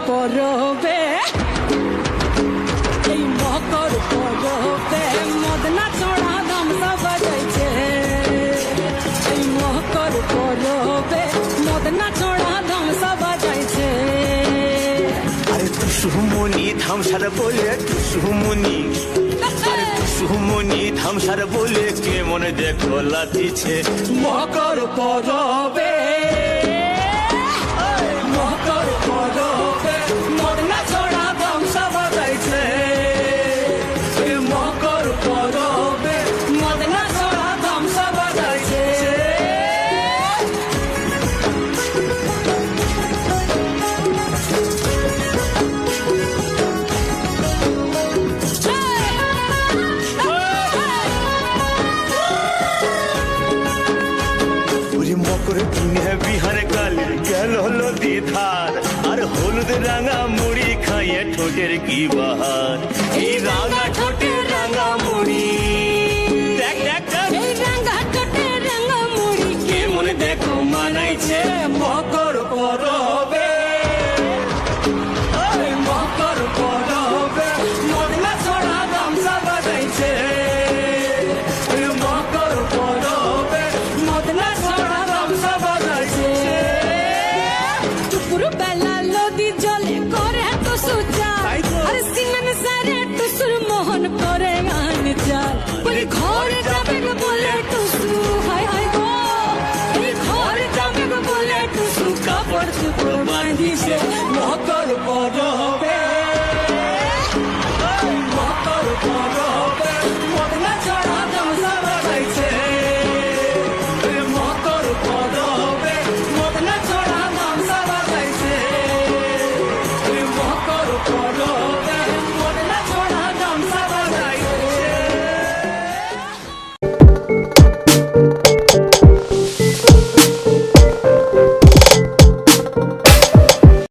পরবে এই মকর পরবে মদনা ছড়া ধামসা বাজাইছে এই মকর পরবে মদনা ছড়া ধামসা বাজাইছে আরে টুসুমনি ধামসার বলে টুসুমনি আরে টুসুমনি ধামসার বলে কেমন দেখো লাতিছে মকর পরবে মকর পরবে মদনা ছড়া ধামসা বাজাইছে মকর পরবে মদনা ছড়া ধামসা বাজাইছে মকর দিনে বিহার কালে গেল নদী ধার আর হলুদ রাঙা মুড়ি খাইয়ে ঠোঁটের কি বাহার এই রাঙা ঠোঁটে